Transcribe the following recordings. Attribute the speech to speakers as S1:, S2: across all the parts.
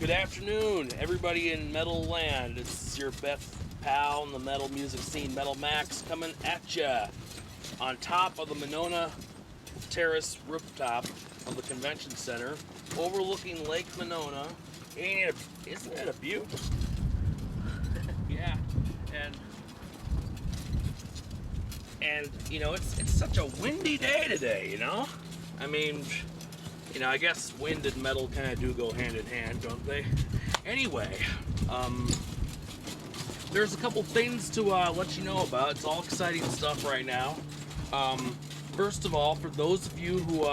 S1: Good afternoon, everybody in Metal Land. It's your best pal in the metal music scene, Metal Max, coming at ya on top of the Monona Terrace rooftop of the convention center, overlooking Lake Monona. Isn't it a beaut? Yeah, and you know, it's such a windy day today. You know, I mean, you know, I guess wind and metal kind of do go hand in hand, don't they? Anyway, there's a couple things to let you know about. It's all exciting stuff right now. First of all, for those of you who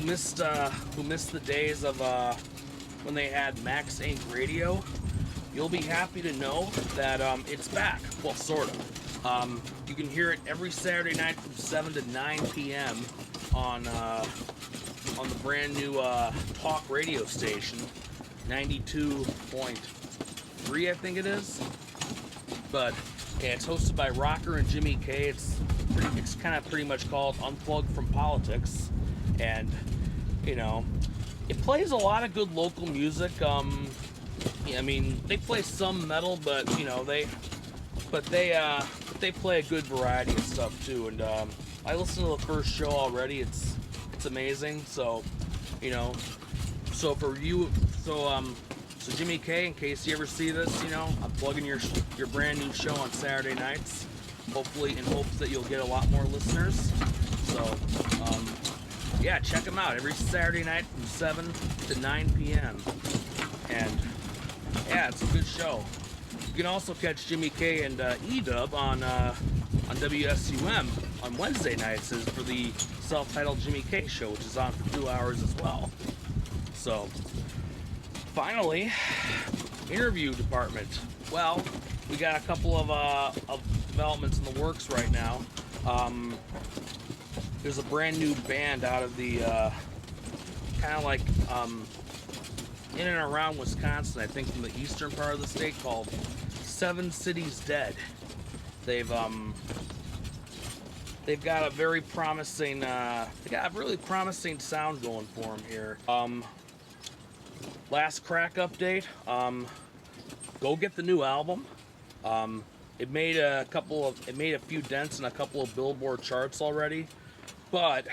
S1: missed the days of when they had MaxInk Radio, you'll be happy to know that it's back. Well, sort of. You can hear it every Saturday night from 7 to 9 p.m. on the brand new talk radio station, 92.3, I think it is. But yeah, it's hosted by Rocker and Jimmy K. It's kind of pretty much called Unplugged from Politics, and you know, it plays a lot of good local music. Yeah, I mean, they play some metal, but you know, they play a good variety of stuff too. And I listened to the first show already. It's amazing. So, you know, so Jimmy K, in case you ever see this, you know, I'm plugging your brand new show on Saturday nights, hopefully in hopes that you'll get a lot more listeners. So, yeah, check them out every Saturday night from 7 to 9 p.m. And yeah, it's a good show. You can also catch Jimmy K and E-Dub on WSUM on Wednesday nights for the self-titled Jimmy K show, which is on for 2 hours as well. So, finally, interview department. Well, we got a couple of developments in the works right now. There's a brand new band out of the kind of like in and around Wisconsin, I think, from the eastern part of the state, called Seven Cities Dead. They've got a very promising, really promising sound going for them here. Last crack update. Go get the new album. It made a few dents in a couple of Billboard charts already, but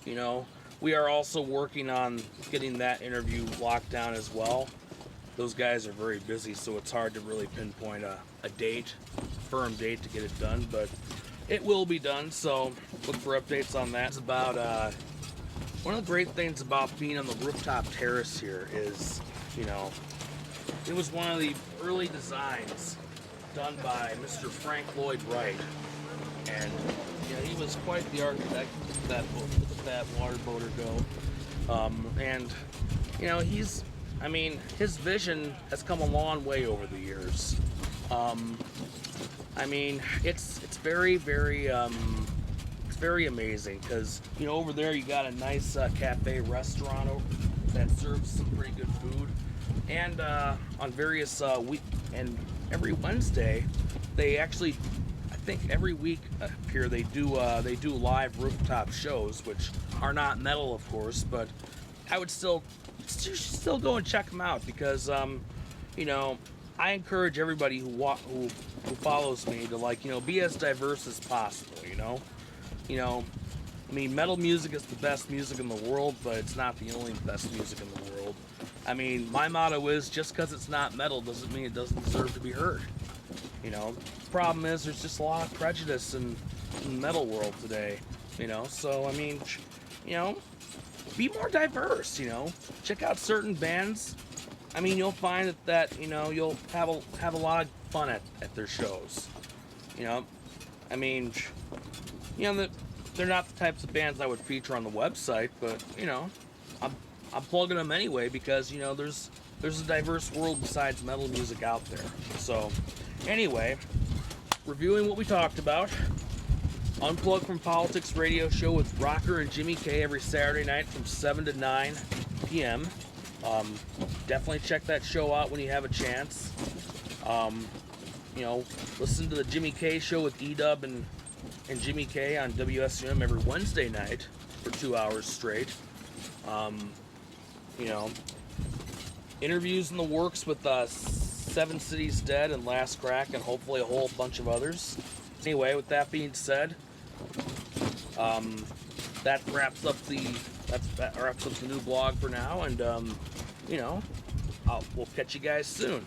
S1: you know, we are also working on getting that interview locked down as well. Those guys are very busy, so it's hard to really pinpoint a firm date to get it done, but it will be done, so look for updates on that. It's about, one of the great things about being on the rooftop terrace here is, you know, it was one of the early designs done by Mr. Frank Lloyd Wright, and you know, he was quite the architect of that boat. Look at that water boater go. And you know, his vision has come a long way over the years. I mean, it's very, very, it's very amazing, because you know, over there you got a nice cafe restaurant that serves some pretty good food, and on various and every Wednesday they actually, I think every week here they do live rooftop shows, which are not metal, of course, but I would you should still go and check them out, because you know, I encourage everybody who follows me to, like, you know, be as diverse as possible. You know, I mean, metal music is the best music in the world, but it's not the only best music in the world. I mean, my motto is, just because it's not metal doesn't mean it doesn't deserve to be heard. You know, the problem is there's just a lot of prejudice in the metal world today. You know, so I mean, you know, be more diverse. You know, check out certain bands. I mean, you'll find that you know, you'll have a lot of fun at their shows. You know, I mean, you know, they're not the types of bands I would feature on the website, but you know, I'm plugging them anyway, because you know, there's a diverse world besides metal music out there. So anyway, reviewing what we talked about. Unplugged from Politics radio show with Rocker and Jimmy K every Saturday night from 7 to 9 p.m. Definitely check that show out when you have a chance. You know, listen to the Jimmy K show with E-Dub and Jimmy K on WSUM every Wednesday night for 2 hours straight. You know, interviews in the works with 7 Cities Dead and Last Crack, and hopefully a whole bunch of others. Anyway, with that being said, that wraps up the new blog for now, and we'll catch you guys soon.